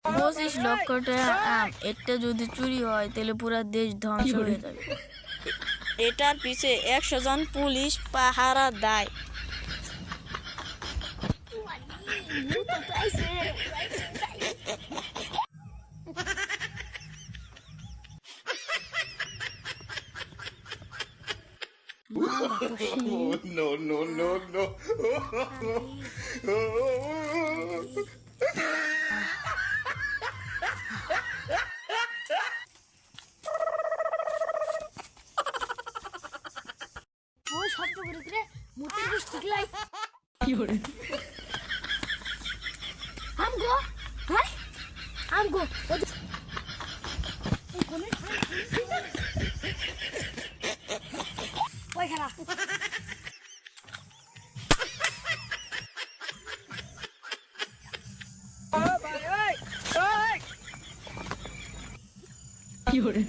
25 লক্ষ টাকা আম একটা যদি চুরি হয় তাহলে পুরা দেশ ধ্বংস হয়ে যাবে। এটার পিছে 100 জন পুলিশ পাহারা দেয়। Oh, no, no, no, no. ওই শব্দ করে রে মুতের বিষ টিকলাই কি করে আমগো হ্যাঁ আমগো ওই খেলা কি করে